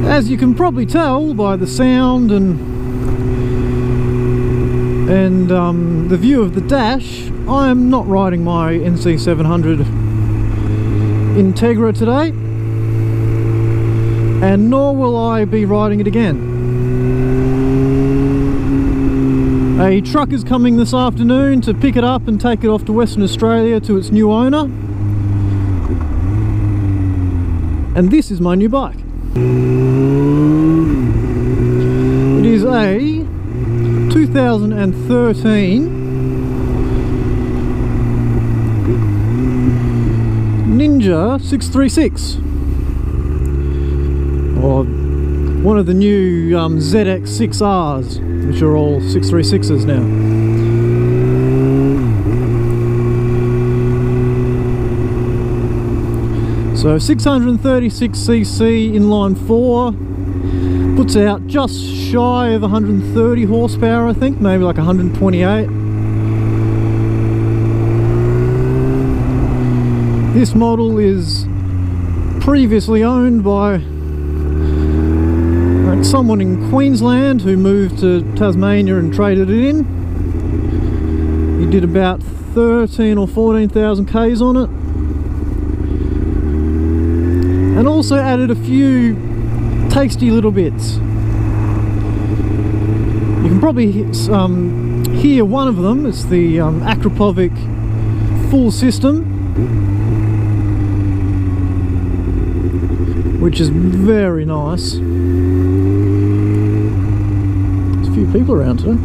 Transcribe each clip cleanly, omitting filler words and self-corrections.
As you can probably tell by the sound and the view of the dash, I am not riding my NC700 Integra today, and nor will I be riding it again. A truck is coming this afternoon to pick it up and take it off to Western Australia to its new owner, and this is my new bike. It is a 2013 Ninja 636, or one of the new ZX6Rs, which are all 636s now. So 636cc inline 4, puts out just shy of 130 horsepower, I think, maybe like 128. This model is previously owned by someone in Queensland who moved to Tasmania and traded it in. He did about 13 or 14,000 Ks on it, and also added a few tasty little bits. You can probably hear one of them. It's the Akrapovic full system, which is very nice. There's a few people around today.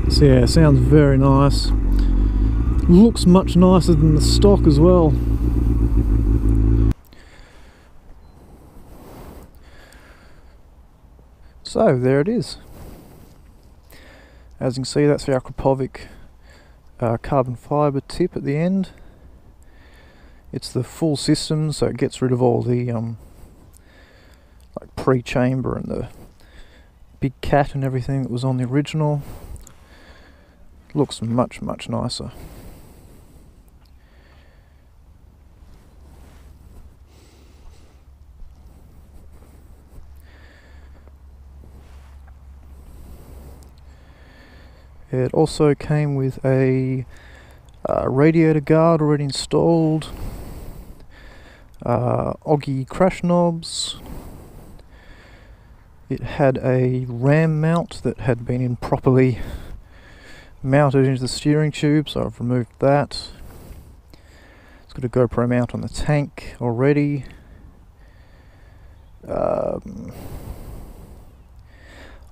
So yeah, it sounds very nice. Looks much nicer than the stock as well. So there it is. As you can see, that's the Akrapovic carbon fibre tip at the end. It's the full system, so it gets rid of all the like pre-chamber and the big cat and everything that was on the original. Looks much nicer. It also came with a radiator guard already installed, Oggy crash knobs. It had a ram mount that had been improperly mounted into the steering tube, so I've removed that. It's got a GoPro mount on the tank already.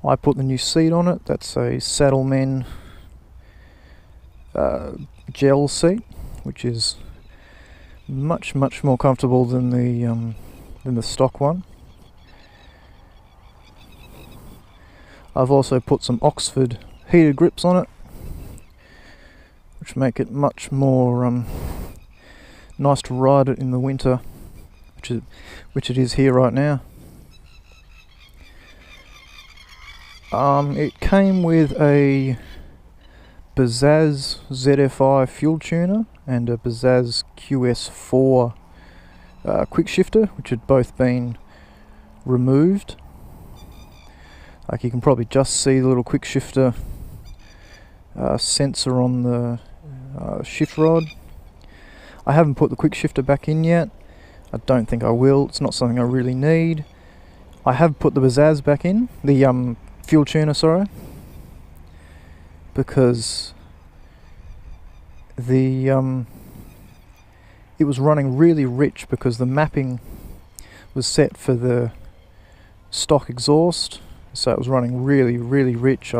I put the new seat on it. That's a Saddlemen gel seat, which is much more comfortable than the stock one. I've also put some Oxford heated grips on it, which make it much more nice to ride it in the winter, which it is here right now. It came with a Bazaz ZFI fuel tuner and a Bazaz QS4 quick shifter, which had both been removed. Like, you can probably just see the little quick shifter sensor on the shift rod. I haven't put the quick shifter back in yet. I don't think I will. It's not something I really need. I have put the Bazaz back in, the fuel tuner, sorry, because the it was running really rich because the mapping was set for the stock exhaust, so it was running really rich.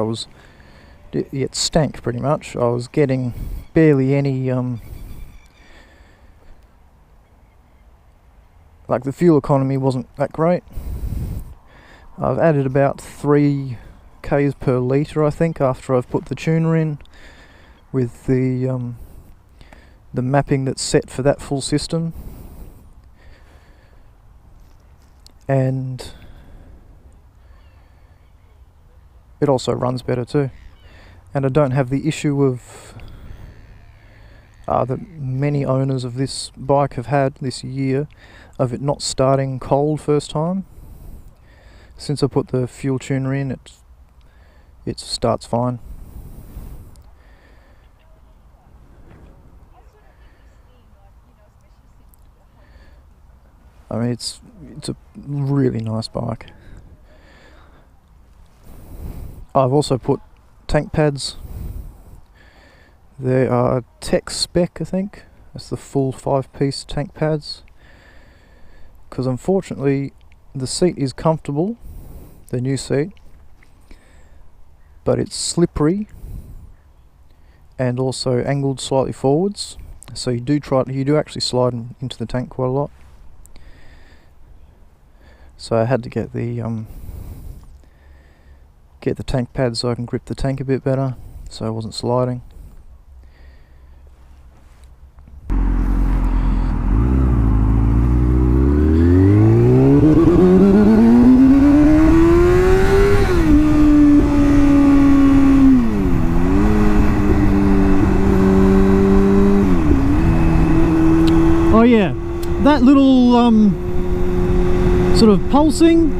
It stank pretty much. I was getting barely any like the fuel economy wasn't that great. I've added about 3 k's per litre, I think, after I've put the tuner in with the mapping that's set for that full system. And it also runs better too. And I don't have the issue of that many owners of this bike have had this year, of it not starting cold first time. Since I put the fuel tuner in, it starts fine. I mean, it's a really nice bike. I've also put tank pads. They are tech spec, I think. That's the full 5-piece tank pads. Because unfortunately, the seat is comfortable, the new seat, but it's slippery and also angled slightly forwards. So you do actually slide into the tank quite a lot. So I had to get the tank pad so I can grip the tank a bit better, so I wasn't sliding. Oh yeah, that little sort of pulsing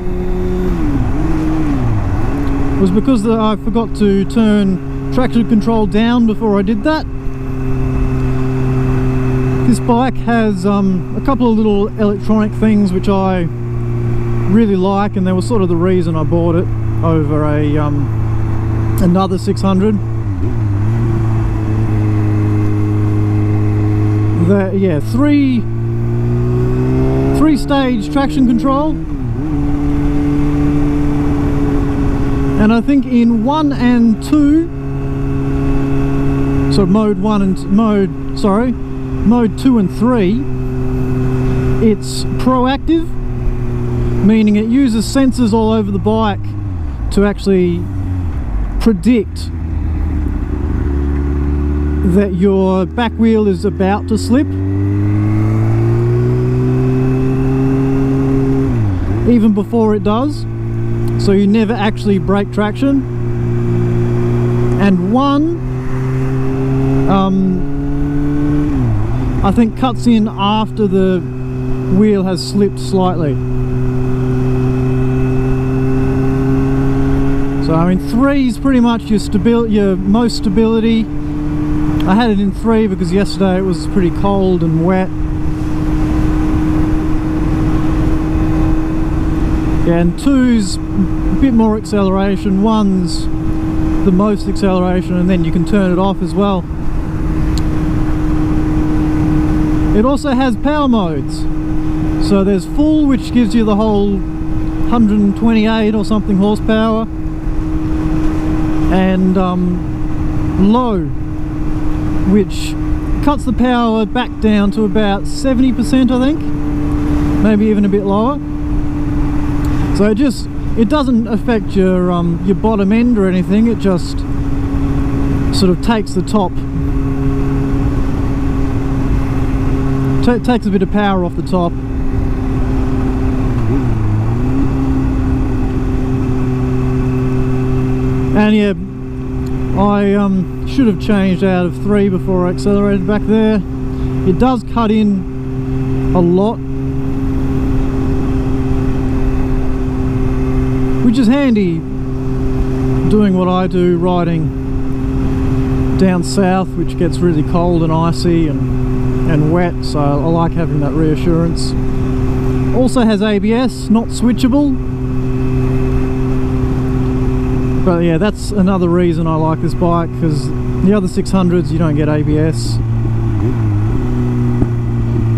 was because I forgot to turn traction control down before I did that. This bike has a couple of little electronic things which I really like, and they were sort of the reason I bought it over another 600. Yeah, three-stage traction control, and I think in 1 and 2, so mode 2 and 3, it's proactive, meaning it uses sensors all over the bike to actually predict that your back wheel is about to slip, even before it does, so you never actually break traction. And 1 I think cuts in after the wheel has slipped slightly. So I mean 3 is pretty much your most stability. I had it in 3 because yesterday it was pretty cold and wet. Yeah, and 2's a bit more acceleration, 1's the most acceleration, and then you can turn it off as well. It also has power modes. So there's full, which gives you the whole 128 or something horsepower, and low, which cuts the power back down to about 70%, I think, maybe even a bit lower. So it doesn't affect your bottom end or anything. It just sort of takes the top, takes a bit of power off the top. And yeah, I should have changed out of 3 before I accelerated back there. It does cut in a lot, which is handy doing what I do, riding down south, which gets really cold and icy and wet, so I like having that reassurance. Also has ABS, not switchable. But yeah, that's another reason I like this bike, because the other 600s you don't get ABS,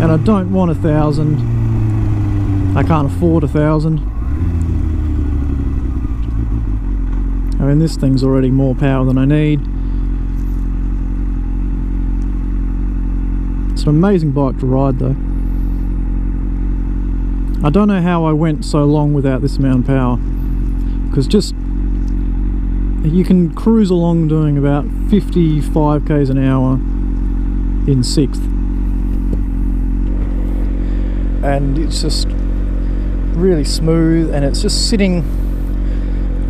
and I don't want 1,000. I can't afford 1,000. I mean, this thing's already more power than I need. It's an amazing bike to ride though. I don't know how I went so long without this amount of power, because just you can cruise along doing about 55 k's an hour in 6th, and it's just really smooth, and it's just sitting,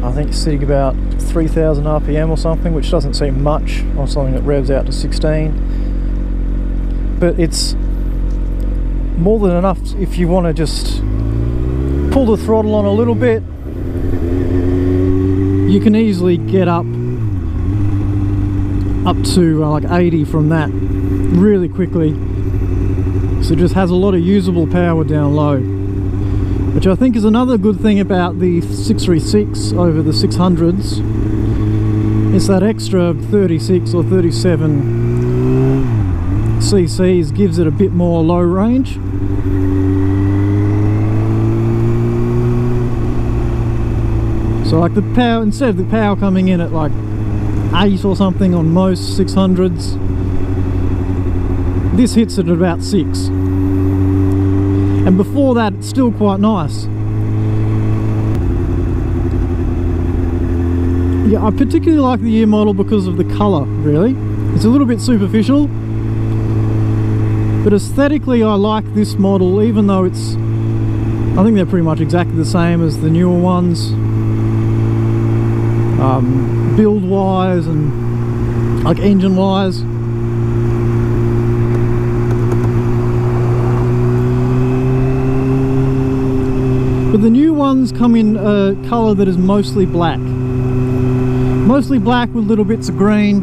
I think sitting about 3000 RPM or something, which doesn't seem much on something that revs out to 16, but it's more than enough if you want to just pull the throttle on a little bit. You can easily get up to like 80 from that really quickly, so it just has a lot of usable power down low, which I think is another good thing about the 636 over the 600s. It's that extra 36 or 37 cc's gives it a bit more low range. So like the power, instead of the power coming in at like 8 or something on most 600s, this hits it at about 6. And before that, it's still quite nice. Yeah, I particularly like the year model because of the colour, really. It's a little bit superficial, but aesthetically I like this model, even though it's, I think they're pretty much exactly the same as the newer ones. Build wise and like engine wise. But the new ones come in a colour that is mostly black. Mostly black with little bits of green.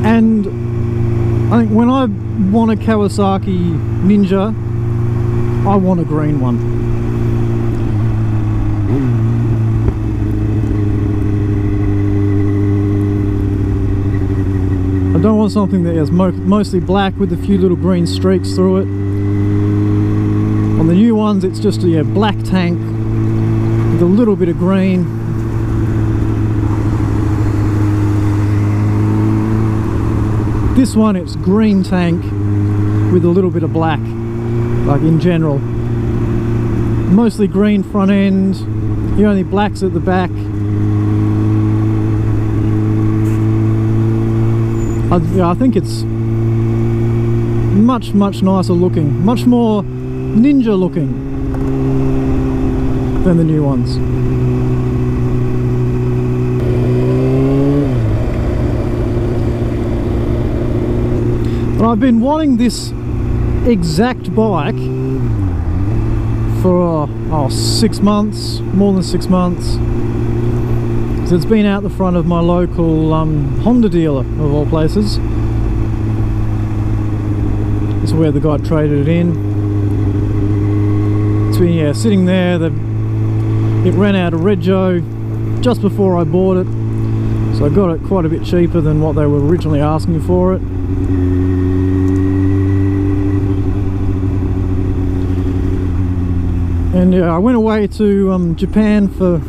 And I think when I want a Kawasaki Ninja, I want a green one. I don't want something that is mostly black with a few little green streaks through it. On the new ones, it's just a black tank with a little bit of green. This one, it's green tank with a little bit of black, like in general. Mostly green front end, the only blacks at the back. I think it's much nicer looking, much more Ninja looking than the new ones. But I've been wanting this exact bike for 6 months, more than 6 months. So it's been out the front of my local Honda dealer, of all places. This is where the guy traded it in. It's been sitting there. It ran out of rego just before I bought it, so I got it quite a bit cheaper than what they were originally asking for it. And I went away to Japan for a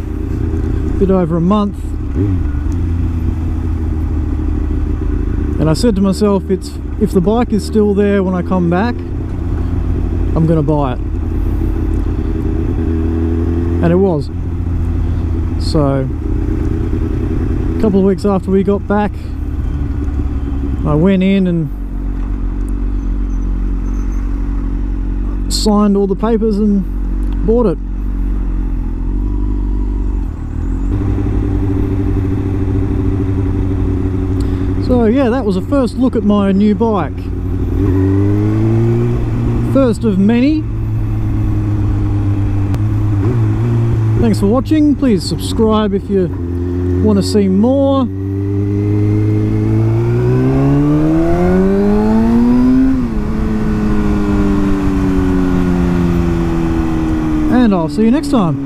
bit over a month, and I said to myself, if the bike is still there when I come back, I'm going to buy it. And it was. So a couple of weeks after we got back, I went in and signed all the papers and bought it. So yeah, that was a first look at my new bike. First of many. Thanks for watching. Please subscribe if you want to see more. And I'll see you next time.